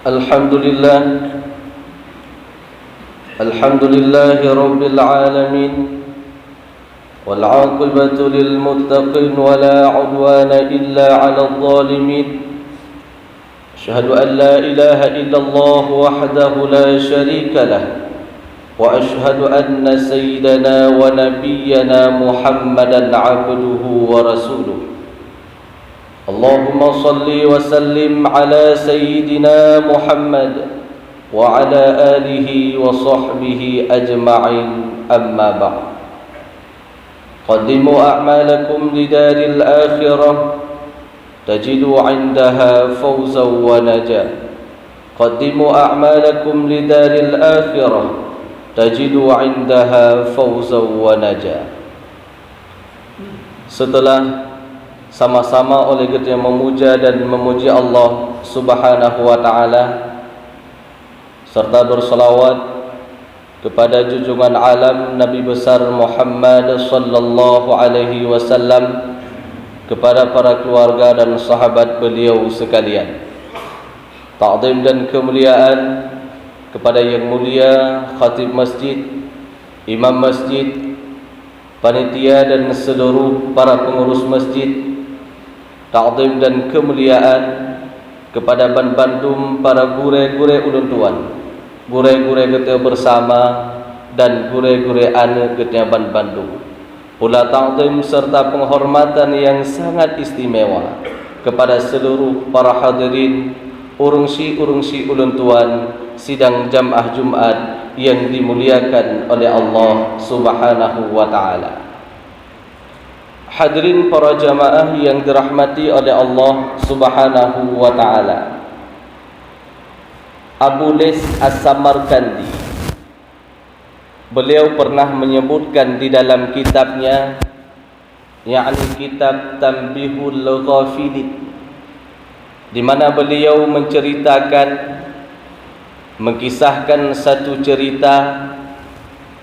الحمد لله الحمد لله رب العالمين والعاقبة للمتقين ولا عدوان إلا على الظالمين أشهد أن لا إله إلا الله وحده لا شريك له وأشهد أن سيدنا ونبينا محمدا عبده ورسوله اللهم صل وسلم على سيدنا محمد وعلى آله وصحبه أجمعين أما بعد قدموا أعمالكم لدار الآخرة تجدوا عندها فوزا ونجاة قدموا أعمالكم لدار الآخرة تجدوا عندها فوزا ونجاة. Setelah sama-sama oleh kita memuja dan memuji Allah Subhanahu wa ta'ala, serta berselawat kepada junjungan alam Nabi besar Muhammad sallallahu alaihi wasallam, kepada para keluarga dan sahabat beliau sekalian. Ta'zim dan kemuliaan kepada yang mulia khatib masjid, imam masjid, panitia dan seluruh para pengurus masjid. Ta'zim dan kemuliaan kepada Ban Bandung, para gure-gure ulun tuan, gure-gure kita bersama dan gure-gure ane kita Ban Bandung. Pula ta'zim serta penghormatan yang sangat istimewa kepada seluruh para hadirin urungsi-urungsi ulun tuan sidang jamaah Jumat yang dimuliakan oleh Allah Subhanahu wa ta'ala. Hadirin para jamaah yang dirahmati oleh Allah Subhanahu wa ta'ala, Abu Lis As-Samarkandi, beliau pernah menyebutkan di dalam kitabnya, yakni kitab Tanbihul Ghafilin, di mana beliau mengkisahkan satu cerita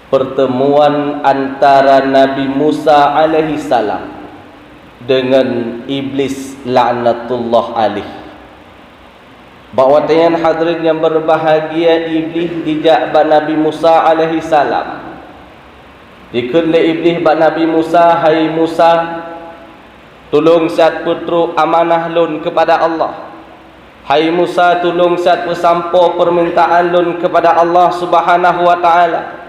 pertemuan antara Nabi Musa alaihi salam dengan iblis laknatullah alaih. Bahwatanya hadirin yang berbahagia, iblis dijak ba Nabi Musa alaihi salam. Dikele iblis ba Nabi Musa, hai Musa, tolong siat putru amanah lun kepada Allah. Hai Musa, tolong siat pesampo permintaan lun kepada Allah Subhanahu wa ta'ala.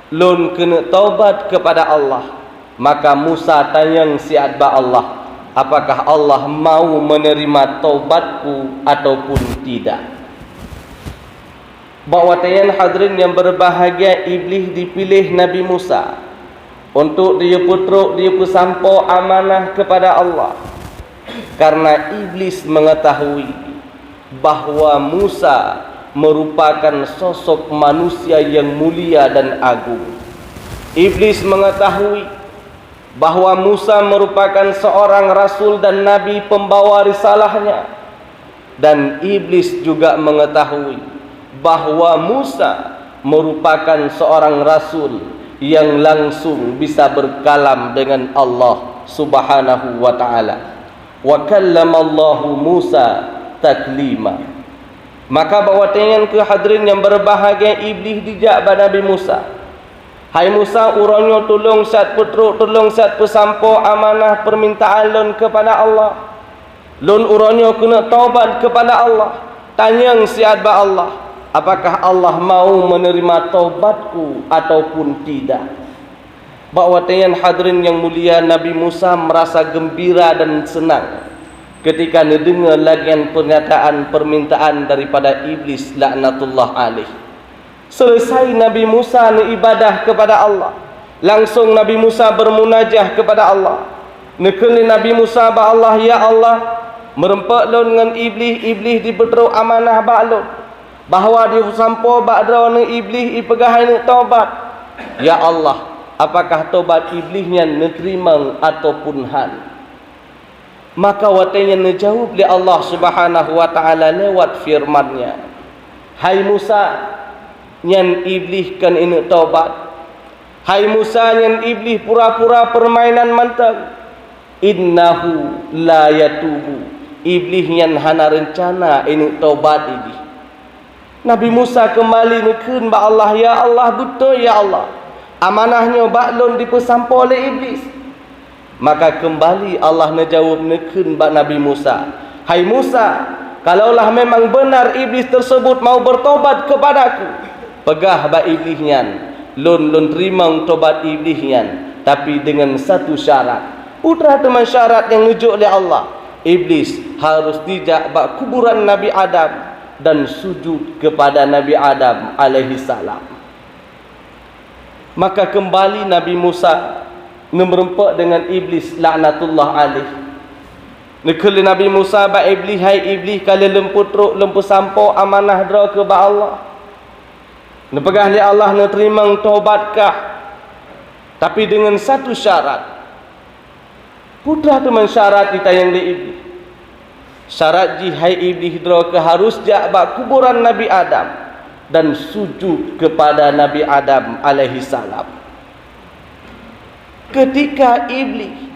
Lun kena taubat kepada Allah. Maka Musa tanyang siat ba Allah, apakah Allah mau menerima taubatku ataupun tidak? Bahwatanya hadirin yang berbahagia, iblis dipilih Nabi Musa untuk dia putruk, dia pesampo amanah kepada Allah, karena iblis mengetahui bahawa Musa merupakan sosok manusia yang mulia dan agung. Iblis mengetahui bahawa Musa merupakan seorang rasul dan nabi pembawa risalahnya, dan iblis juga mengetahui bahawa Musa merupakan seorang rasul yang langsung bisa berkalam dengan Allah Subhanahu wa ta'ala. Wa kallamallahu Musa taklima. Maka bahwatanya ke hadirin yang berbahagia, iblis dijak ba Nabi Musa, hai Musa, uronyo tolong sat putru, tolong sat pesampo amanah permintaan lun kepada Allah. Lun uronyo kena taubat kepada Allah. Tanyang siat ba Allah, apakah Allah mau menerima taubatku ataupun tidak? Bahwatanya hadirin yang mulia, Nabi Musa merasa gembira dan senang ketika mendengar lagian pernyataan permintaan daripada iblis laknatullah alaih. Selesai Nabi Musa ibadah kepada Allah, langsung Nabi Musa bermunajah kepada Allah. Nekeli Nabi Musa ba Allah, ya Allah, merempak lon dengan iblis diberteruk amanah ba lon, bahawa dia sampo ba drone iblis ipegahai ni taubat. Ya Allah, apakah taubat iblisnya neterima ataupun han? Maka watanya menjawab li Allah Subhanahu wa ta'ala lewat firman-Nya, hai Musa, nyan iblis kan ini taubat. Hai Musa, nyan iblis pura-pura permainan mantap. Innahu la yatubu, iblis nyan hana rencana ini taubat ini. Nabi Musa kembali nekeun ba Allah, ya Allah, betul ya Allah, amanahnya baklon dipesampo oleh iblis. Maka kembali Allah menjawab nekeun ba Nabi Musa, hai Musa, kalaulah memang benar iblis tersebut mau bertobat kepadaku, pegah ba iblis nyan, lon terima tobat iblis nyan, tapi dengan satu syarat. Putra teman syarat yang nujuk oleh Allah, iblis harus dijak ba kuburan Nabi Adam dan sujud kepada Nabi Adam alaihi salam. Maka kembali Nabi Musa nemberempak dengan iblis laknatullah alaih. Nekeli Nabi Musa ba iblis, hai iblis, kalau lemput truk lempu sampo amanah dra ke ba Allah, nepegah li Allah neterima taubatkah, tapi dengan satu syarat. Putra teman syarat ditayang di iblis. Syarat jihai iblis dra ke harus jak ba kuburan Nabi Adam dan sujud kepada Nabi Adam alaihi salam. Ketika iblis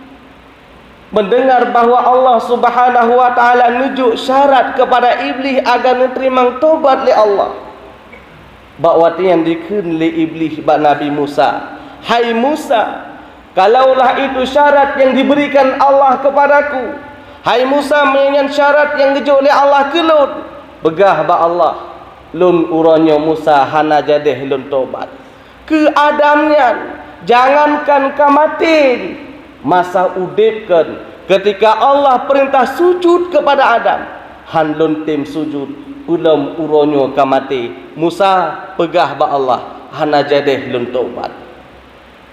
mendengar bahawa Allah Subhanahu wa taala nujuk syarat kepada iblis agar menerima taubat li Allah, bahawa yang dikeun li iblis ba Nabi Musa, hai Musa, kalaulah itu syarat yang diberikan Allah kepadaku, hai Musa, menyan syarat yang dijuk oleh Allah ke lun, begah ba Allah, lun uranyo Musa hana jadeh lun tobat ke Adamnya, jangankan kamatin, masa udipkan ketika Allah perintah sujud kepada Adam, han lun tim sujud ulam uranyo kamati, Musa pegah ba Allah hana jadeh lun tobat.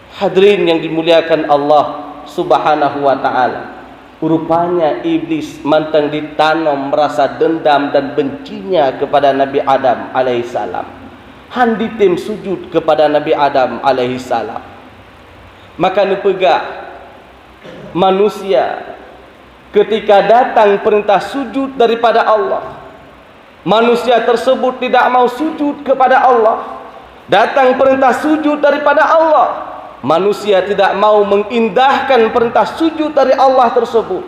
Hadirin yang dimuliakan Allah Subhanahu wa taala, rupanya iblis mantang ditanam rasa dendam dan bencinya kepada Nabi Adam alaihissalam. Han ditim sujud kepada Nabi Adam alaihissalam. Maka nepegah manusia ketika datang perintah sujud daripada Allah, manusia tersebut tidak mau sujud kepada Allah. Datang perintah sujud daripada Allah, manusia tidak mau mengindahkan perintah sujud dari Allah tersebut,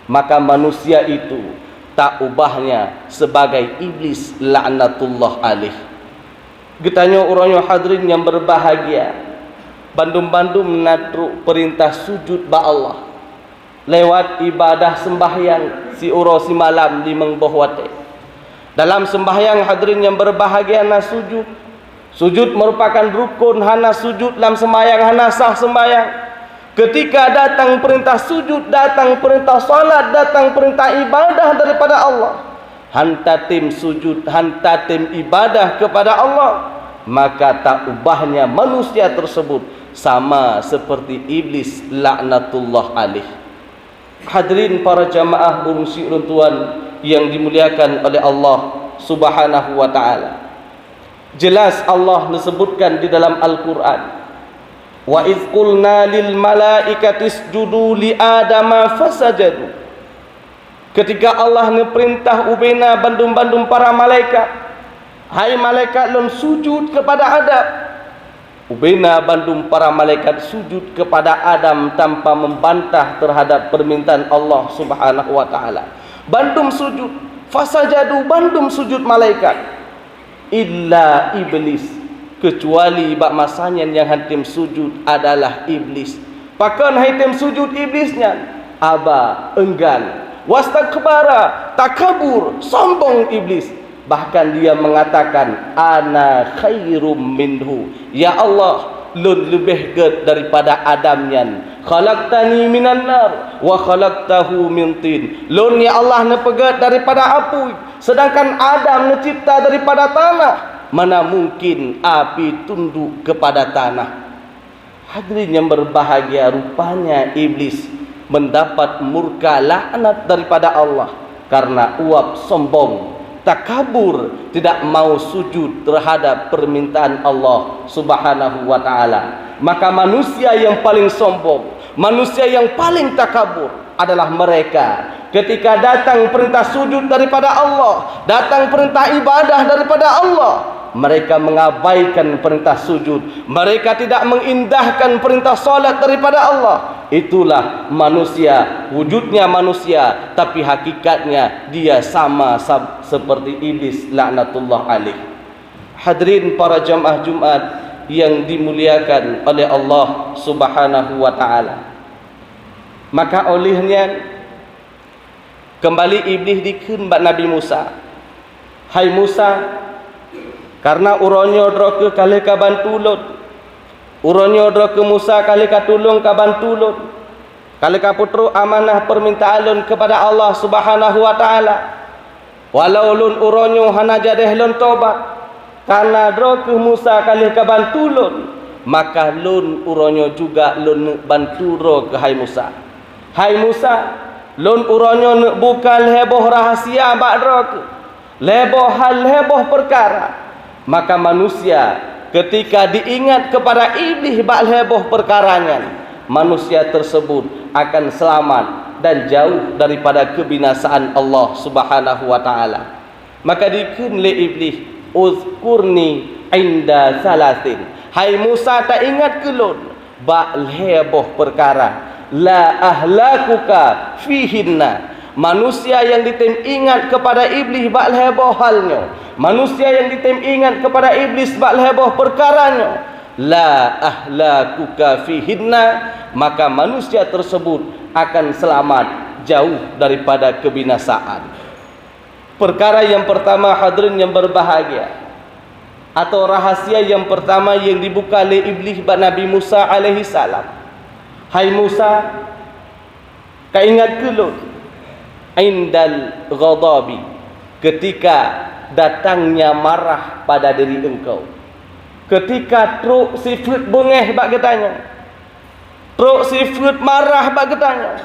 maka manusia itu tak ubahnya sebagai iblis laknatullah alaih. Getanya orangnya hadirin yang berbahagia, bandum-bandum menatruk perintah sujud ba Allah lewat ibadah sembahyang si uro si malam di mengbahwate. Dalam sembahyang hadirin yang berbahagia na sujud. Sujud merupakan rukun, hana sujud dalam sembahyang hana sah sembahyang. Ketika datang perintah sujud, datang perintah salat, datang perintah ibadah daripada Allah, hantatim sujud, hantatim ibadah kepada Allah, maka tak ubahnya manusia tersebut sama seperti iblis laknatullah alaih. Hadirin para jamaah urungsi uruntuan yang dimuliakan oleh Allah Subhanahu wa taala, jelas Allah disebutkan di dalam Al-Quran, wa idh qulna lil malaikati isjudu li adama fasajadu. Ketika Allah memerintah ubena bandum-bandum para malaikat, hai malaikat lon sujud kepada Adam, ubena bandum para malaikat sujud kepada Adam tanpa membantah terhadap permintaan Allah Subhanahu wa taala. Bandum sujud, fasajadu bandum sujud malaikat, illa iblis, kecuali bak masanya yang hatim sujud adalah iblis. Pakan hatim sujud iblisnya aba, enggan, wastakbara, takabur, sombong iblis. Bahkan dia mengatakan ana khairum minhu, ya Allah, lun lebih ged daripada Adamnya. Khalaqtani minan nar wa khalaqtahu min tin. Lun ya Allah nepegat daripada api, sedangkan Adam mencipta daripada tanah. Mana mungkin api tunduk kepada tanah? Hadirin yang berbahagia, rupanya iblis mendapat murka laknat daripada Allah karena uap sombong, takabur, tidak mau sujud terhadap permintaan Allah Subhanahu wa taala. Maka manusia yang paling sombong, manusia yang paling takabur adalah mereka ketika datang perintah sujud daripada Allah, datang perintah ibadah daripada Allah, mereka mengabaikan perintah sujud, mereka tidak mengindahkan perintah salat daripada Allah, itulah manusia, wujudnya manusia, tapi hakikatnya dia sama seperti iblis laknatullah alaih. Hadirin para jamaah Jumat yang dimuliakan oleh Allah Subhanahu wa taala. Maka olehnya kembali iblis dikeun bak Nabi Musa. Hai Musa, karena uronyo droke kali ka bantulun. Uronyo droke Musa kali ka tulung ka bantulun. Kali ka putru amanah permintaan kepada Allah Subhanahu wa taala. Walau lun uronyo hana jadeh lun tobat. Karena droke Musa kali ka bantulun, maka lun uronyo juga lun banturo ke hai Musa. Hai Musa, lun uronyo nak buka leboh rahasia bak droke. Leboh hal leboh perkara. Maka manusia ketika diingat kepada iblis bak leboh perkaranya, manusia tersebut akan selamat dan jauh daripada kebinasaan Allah Subhanahu wa taala. Maka dikeun le iblis, uzkurni inda salasin. Hai Musa, tak ingat ke lun bak leboh perkara la ahlakuka fihinna. Manusia yang ditem ingat kepada iblis bak leboh halnya, manusia yang ditem ingat kepada iblis bak leboh perkaranya, la ahlakuka fihinna, maka manusia tersebut akan selamat jauh daripada kebinasaan. Perkara yang pertama hadirin yang berbahagia, atau rahasia yang pertama yang dibuka oleh iblis bak Nabi Musa alaihi salam. Hai Musa, kau ingat ke lu indal ghadabi, ketika datangnya marah pada diri engkau, ketika truk sifat bengeh bak getanya, truk sifat marah bak getanya,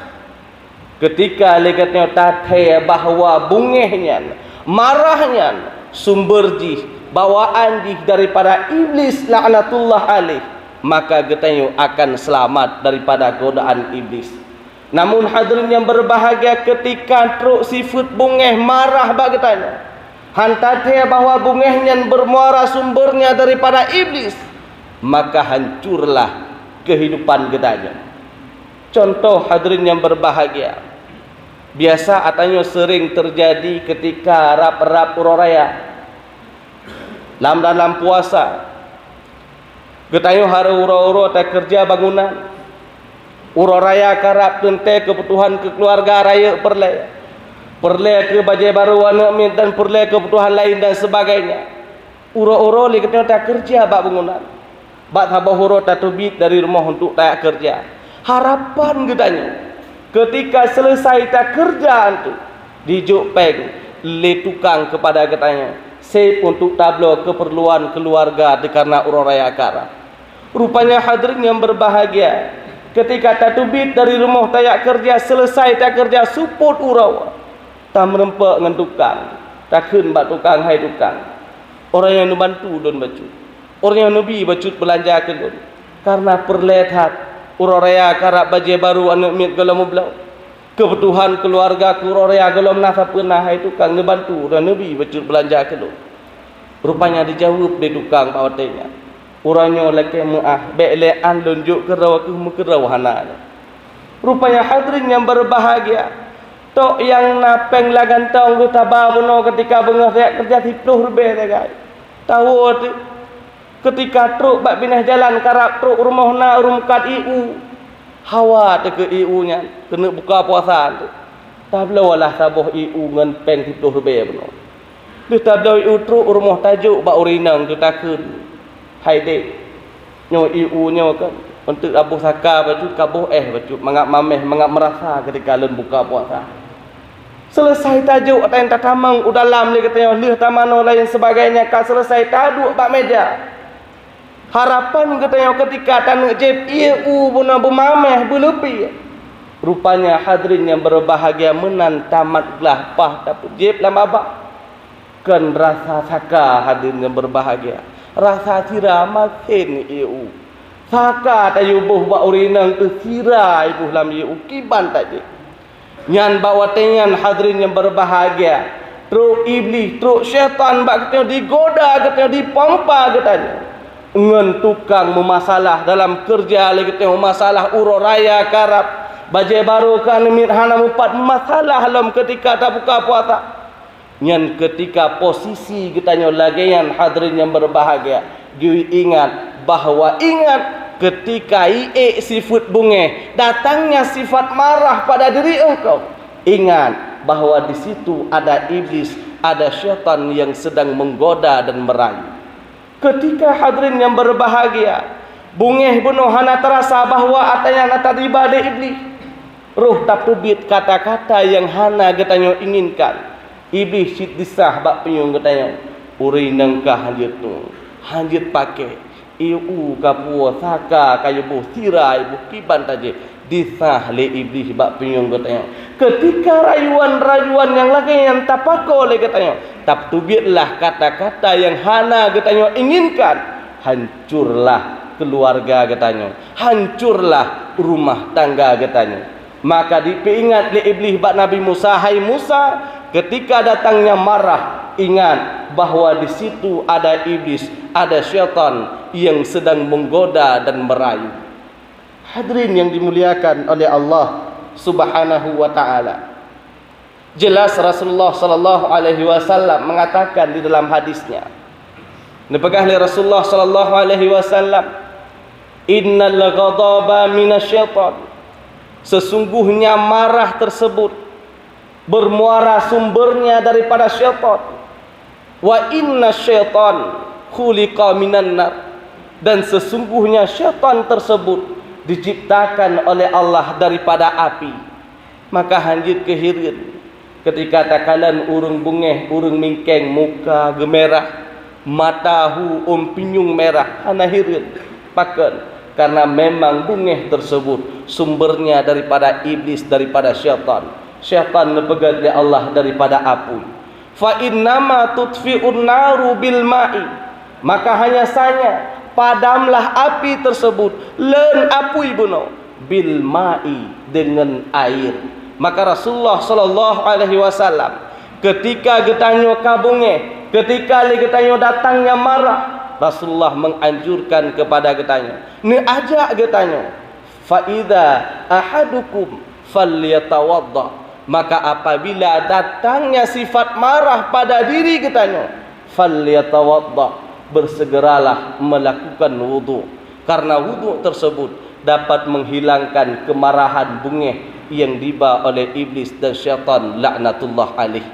ketika lekatnya tathe bahawa bungehnya, marahnya sumber jih bawaan jih daripada iblis laknatullah alaih, maka getanya akan selamat daripada godaan iblis. Namun hadirin yang berbahagia, ketika truk sifat bungeh marah bak getanya, hantathe bahawa bungehnya bermuara sumbernya daripada iblis, maka hancurlah kehidupan getanya. Contoh hadirin yang berbahagia, biasa atanya sering terjadi ketika rap-rap uroraya dalam puasa. Getanya hari uro-uro tak kerja bangunan, uroraya karap tente kebutuhan kekeluarga raya perle ke baju baru anak min dan perle kebutuhan lain dan sebagainya. Uro-uro li ketanya tak kerja bak bangunan, bak tabah uro tak tubit dari rumah untuk tak kerja. Harapan getanya ketika selesai tak kerjaan tu dijuk peng le tukang kepada getanya save untuk tablo keperluan keluarga dikarena uroraya akara. Rupanya hadirin yang berbahagia, ketika tak tubit dari rumah tak kerja, selesai tak kerja support urau tak merempak dengan tukang, tak keun bak tukang. Hai tukang, orang yang bantu don bacut, orang yang nabi bacut belanja ke don, karena perlihat uroraya karab baje baru anak mit galam belau, kebutuhan keluarga uroraya galam nasa pernah. Hai tukang ngebantu dan nabi bacut belanja ke don. Rupanya dijawab di tukang pawatenya, orangnya laki muah bele an lunjuk ke rawa ke mukerau hananya. Rupanya hadirin yang berbahagia, tok yang napeng lagan tong tu tabah buno ketika bengah saya kerja 10 lebih degai. Tahu tu ketika truk bak binah jalan karap truk rumah na rumkat IU hawa te ke IU nya kena buka puasa tu. Tablawalah saboh IU ngan peng 10 lebih buno. Dia tablau IU truk rumah tajuk bak urinang tu takun. Hai dek, nyo IU nyo kan untuk abuh saka bacut kabuh bacut mangap mameh mangap merasa ketika lun buka puasa. Selesai tajuk atayan tatamang udalam le katanya leh tamano lain sebagainya, ka selesai taduk bak meja. Harapan katanya ketika tanuk jeb IU buna bermameh berlebih. Rupanya hadirin yang berbahagia menan tamatlah pah dapat jeb lama abak. Kan rasa saka hadirin yang berbahagia, rasa sira makin IU saka tayubuh bak urinang tu sira ibu lam IU kiban tadi nyan bawa tengan. Hadirin yang berbahagia, truk iblis truk syaitan bak katanya digoda katanya dipompa katanya ngen tukang memasalah dalam kerja lagi tengok masalah uro raya karab bajai baru kan mit hana mupat masalah dalam ketika tak buka puasa. Nyan ketika posisi kitanya lagian hadirin yang berbahagia, giwi ingat bahawa ketika sifat bunga datangnya sifat marah pada diri engkau, ingat bahawa di situ ada iblis, ada syaitan yang sedang menggoda dan merayu. Ketika hadirin yang berbahagia, bunga bunuh hana terasa bahawa atanya nata riba de iblis, roh tak tubit kata-kata yang hana katanya inginkan. Iblis sit disah bak penyung katanya, uri nangkah hanjit tu, hanjit pakai iu kapua saka kayu buh tirai buh kiban taje disah le iblis bak penyung katanya. Ketika rayuan-rayuan yang lagi yang tapako le katanya, tap tubitlah kata-kata yang hana katanya inginkan, hancurlah keluarga katanya, hancurlah rumah tangga katanya. Maka dipingat le iblis bak Nabi Musa, hai Musa, ketika datangnya marah, ingat bahawa di situ ada iblis, ada syaitan yang sedang menggoda dan merayu. Hadirin yang dimuliakan oleh Allah Subhanahu wa taala. Jelas Rasulullah sallallahu alaihi wasallam mengatakan di dalam hadisnya. Dipegah oleh Rasulullah sallallahu alaihi wasallam, "Innal ghadaba minasyaitan." Sesungguhnya marah tersebut bermuara sumbernya daripada syaitan. Wa inna syaitan khuliqa minan nar. Dan sesungguhnya syaitan tersebut diciptakan oleh Allah daripada api. Maka hanjit kehirin ketika takalan urung bungeh, urung mingkeng, muka gemerah, matahu pinyung merah, hana hirin pakan. Karena memang bungeh tersebut sumbernya daripada iblis, daripada syaitan. Syaitan dipegat oleh Allah daripada api. Fa innama tutfi'un naru bil ma'i. Maka hanya saja padamlah api tersebut len apui buno bil ma'i, dengan air. Maka Rasulullah sallallahu alaihi wasallam ketika getanyo kabunge, ketika le getanyo datangnya marah, Rasulullah menganjurkan kepada getanyo, ni ajak getanyo, fa idza ahadukum falyatawadda. Maka apabila datangnya sifat marah pada diri getanyo, falyatawadda, bersegeralah melakukan wudu. Karena wudu tersebut dapat menghilangkan kemarahan bungeh yang dibawa oleh iblis dan syaitan laknatullah alaih.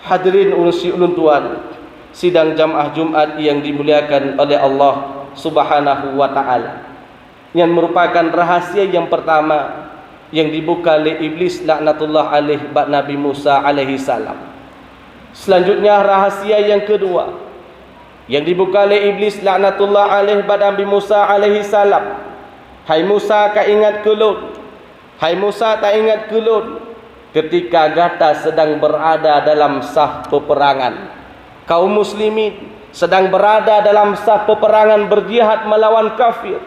Hadirin ulun tuan, sidang jamaah Jumat yang dimuliakan oleh Allah Subhanahu wa taala, yang merupakan rahasia yang pertama yang dibuka oleh iblis laknatullah alaih bak Nabi Musa alaihi salam. Selanjutnya rahasia yang kedua yang dibuka oleh iblis laknatullah alaih bak Nabi Musa alaihi salam. Hai Musa, kau ingat kelun? Hai Musa, tak ingat kelun ketika gata sedang berada dalam saf peperangan, kaum muslimin sedang berada dalam saf peperangan berjihad melawan kafir.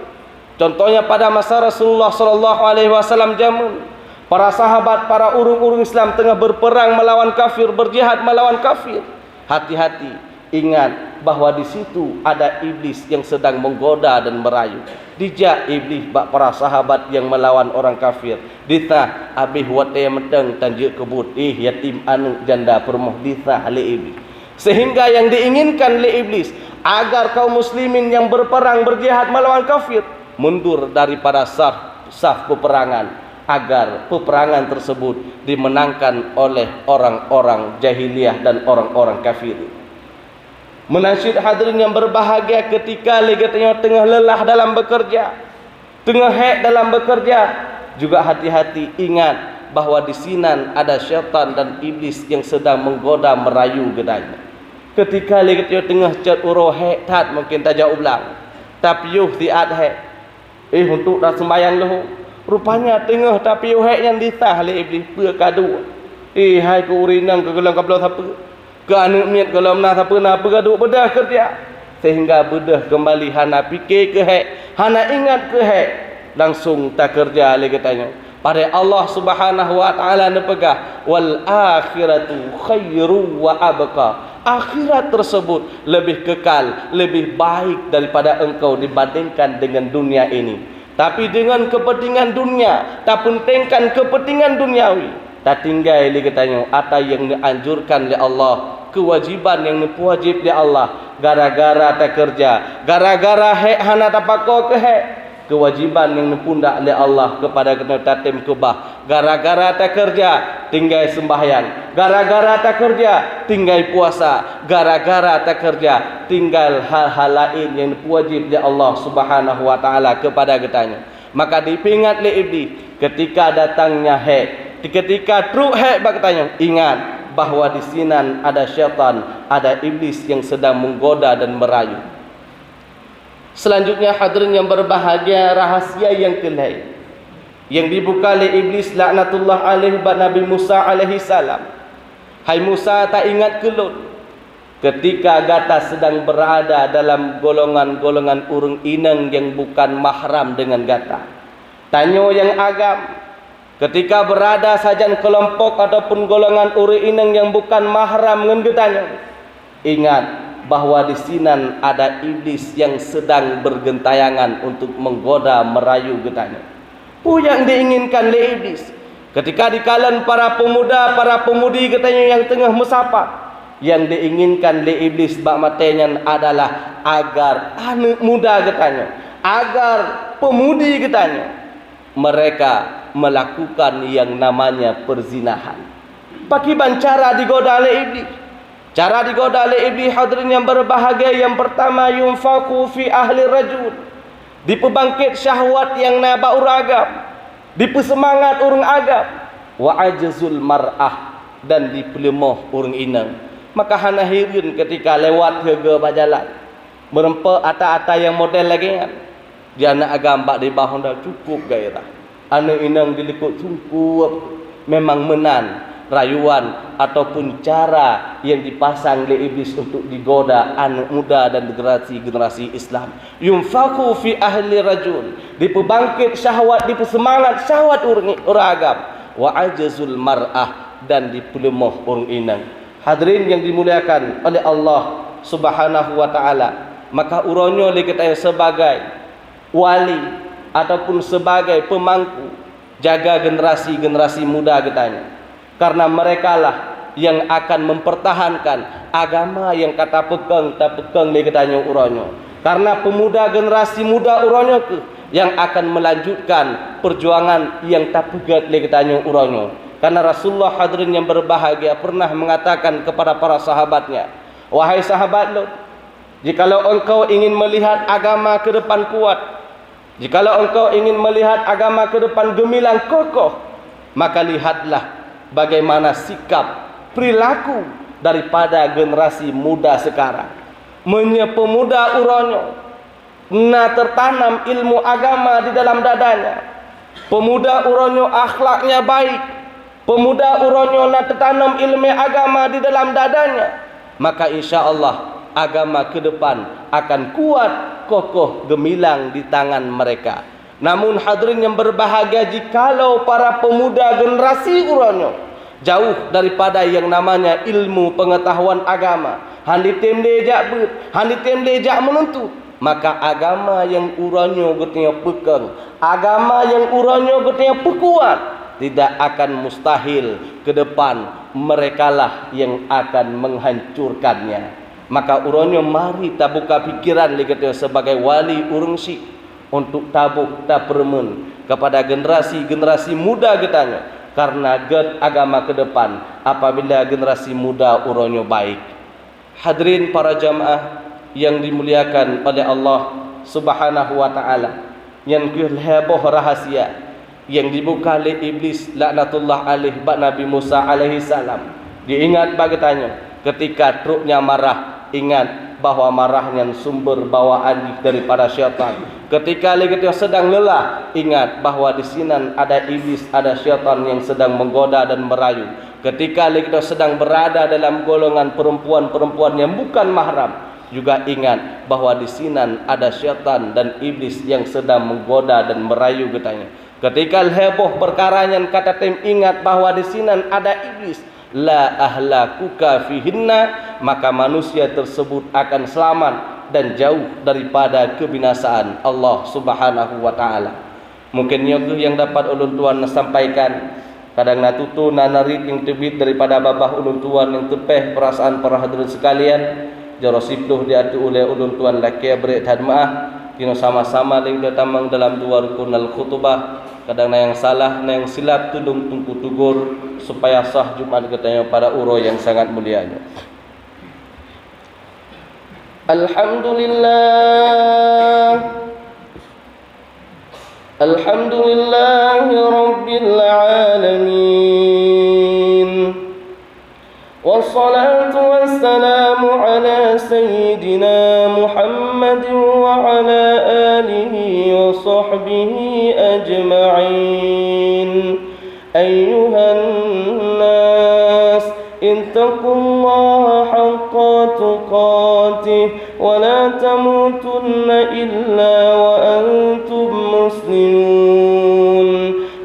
Contohnya pada masa Rasulullah sallallahu alaihi wasallam jamun, para sahabat, para urung-urung Islam tengah berperang melawan kafir, berjihad melawan kafir. Hati-hati, ingat bahawa di situ ada iblis yang sedang menggoda dan merayu. Dijak iblis bak para sahabat yang melawan orang kafir. Dita abih wate menteng tanjuk kebut, yatim anu janda permoh dita oleh iblis. Sehingga yang diinginkan oleh iblis agar kaum muslimin yang berperang berjihad melawan kafir mundur daripada saf peperangan, agar peperangan tersebut dimenangkan oleh orang-orang jahiliyah dan orang-orang kafir. Menasyid hadirin yang berbahagia, ketika legatnya tengah lelah dalam bekerja, tengah hek dalam bekerja, juga hati-hati, ingat bahawa di sinan ada syaitan dan iblis yang sedang menggoda merayu gedanya. Ketika legatnya tengah cat uro hek tat mungkin tak jauh ulang, tapi yuh tiat hek untuk dah sembayang lahu, rupanya tengah tapi hek yang ditah oleh iblis pe kadu. Hai ku urinang ke gelang kabla siapa? Ke anak miat kalau nak siapa nak apa gaduh bedah kerja. Sehingga bedah kembali hana fikir ke hek, hana ingat ke hek, langsung tak kerja oleh katanya. pada Allah Subhanahu wa taala nepegah wal akhiratu khairu wa abqa. Akhirat tersebut lebih kekal, lebih baik daripada engkau dibandingkan dengan dunia ini. Tapi dengan kepentingan dunia, tak pentingkan kepentingan duniawi, tak tinggal li katanya apa yang dianjurkan oleh Allah, kewajiban yang wajib oleh Allah, gara-gara tak kerja, gara-gara hek hana tapako ke hek, kewajiban yang dipundak oleh Allah kepada kena tatim kubah, gara-gara tak kerja tinggal sembahyang, gara-gara tak kerja tinggal puasa, gara-gara tak kerja tinggal hal-hal lain yang wajib oleh Allah Subhanahu wa taala kepada kitanya. Maka dipingat oleh iblis ketika datangnya hek, ketika truk hek bertanya, ingat bahawa di sini ada syaitan, ada iblis yang sedang menggoda dan merayu. Selanjutnya hadirin yang berbahagia, rahasia yang kelain yang dibuka oleh iblis laknatullah alaih kepada Nabi Musa alaihi salam. Hai Musa, tak ingat kelut ketika gata sedang berada dalam golongan-golongan urang inang yang bukan mahram dengan gata. Tanyo yang agam, ketika berada sajan kelompok ataupun golongan urang inang yang bukan mahram dengan getanya, ingat bahawa di sini ada iblis yang sedang bergentayangan untuk menggoda merayu getanya. Apa yang diinginkan oleh iblis ketika di kalangan para pemuda, para pemudi getanya yang tengah mesafat, yang diinginkan oleh iblis bak matanya adalah agar anak muda getanya, agar pemudi getanya, mereka melakukan yang namanya perzinahan. Pakiban cara digoda oleh iblis. Cara digoda oleh iblis hadirin yang berbahagia, yang pertama yunfaku fi ahli rajul, dipebangkit syahwat yang naba urang agam, dipesemangat urang agam, wa ajzul mar'ah, dan dipelemoh urang inang. Maka hana hirin ketika lewat ke bajalan merempa ata-ata yang model lagi kan, dia anak agam bak di bawah dah cukup gairah, anak inang dilikut cukup, memang menan rayuan ataupun cara yang dipasang oleh iblis untuk digoda anak muda dan generasi Islam. Yunfaku fi ahli rajul, dipebangkit syahwat, dipesemangat syahwat orang agam, wa ajzul mar'ah, dan dipelemoh orang inang. Hadirin yang dimuliakan oleh Allah Subhanahu wa taala, maka uronyo dikatakan sebagai wali ataupun sebagai pemangku jaga generasi-generasi muda katanya. Karena mereka lah yang akan mempertahankan agama yang kata pegang tak pegang le katanya uronyo. Karena pemuda generasi muda uronyo ke yang akan melanjutkan perjuangan yang tak pegang le katanya uronyo. Karena Rasulullah hadirin yang berbahagia pernah mengatakan kepada para sahabatnya, wahai sahabat Lut, jikalau engkau ingin melihat agama ke depan kuat, jikalau engkau ingin melihat agama ke depan gemilang kokoh, maka lihatlah bagaimana sikap perilaku daripada generasi muda sekarang. Pemuda uronyo na tertanam ilmu agama di dalam dadanya, pemuda uronyo akhlaknya baik, pemuda uronyo na tertanam ilmu agama di dalam dadanya, maka insya Allah agama ke depan akan kuat, kokoh, gemilang di tangan mereka. Namun hadirin yang berbahagia, jikalau para pemuda generasi uronyo jauh daripada yang namanya ilmu pengetahuan agama, handitem lejak ber, handitem lejak menuntut, maka agama yang uronyo getnya pegang, agama yang uronyo getnya pekuat, tidak akan mustahil ke depan merekalah yang akan menghancurkannya. Maka uronyo mari tak buka pikiran ligatnya sebagai wali urung syik untuk tabuk tak permen kepada generasi-generasi muda getanya, karena get agama ke depan apabila generasi muda uronyo baik. Hadirin para jamaah yang dimuliakan oleh Allah Subhanahu wa taala, yang keheboh rahasia yang dibuka oleh iblis laknatullah alaih bak Nabi Musa alaihi salam. Diingat bagi tanya ketika truknya marah, ingat bahawa marahnya sumber bawaan daripada syaitan. Ketika kita sedang lelah, ingat bahawa di sini ada iblis, ada syaitan yang sedang menggoda dan merayu. Ketika kita sedang berada dalam golongan perempuan-perempuan yang bukan mahram, juga ingat bahawa di sini ada syaitan dan iblis yang sedang menggoda dan merayu katanya. Ketika heboh perkaranya kata tem ingat bahwa di sini ada iblis, la ahlakuka fihinna, maka manusia tersebut akan selamat dan jauh daripada kebinasaan Allah Subhanahu wa taala. Mungkin yang dapat ulun tuan sampaikan, kadang natutu nanarit yang tebit daripada babah ulun tuan yang tepeh perasaan para hadirin sekalian, jarosibduh diatu oleh ulun tuan laki berit hadmaah, kino sama-sama ling datamang dalam dua rukun al-khutbah, kadang na yang salah, na yang silap tudung tungku tugur supaya sah Jumat katanya para uro yang sangat mulianya. Alhamdulillahi Rabbil Alamin, wassalatu wassalamu ala sayyidina Muhammad wa ala alihi wa sahbihi ajma'in. Ayyuhan nas, ittaqullaha haqqa tuqatih wa la tamutunna illa wa antum muslimun.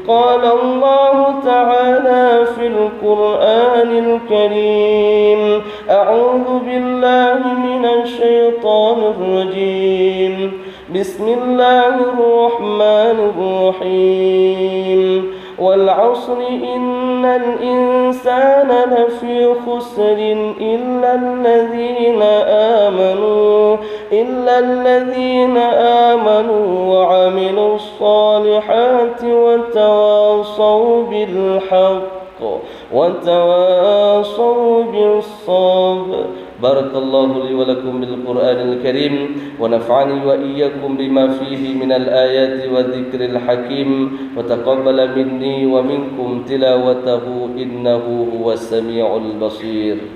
Qala Allah ta'ala fil Qur'anil Karim, a'udzu billahi minasy syaithanir rajim. Bismillahirrahmanirrahim. Wal 'asri innal insana lafi khusrin illa alladhina amanu wa 'amilus salihati wa tawasaw bil haqq wa tawasaw bis sabr. Barakallahu li wa lakum bil Qur'anil Karim wa naf'ani wa iyyakum bima fihi minal ayati wa dzikril hakim wa taqabbala minni wa minkum tilawatahu innahu huwas samiul basir.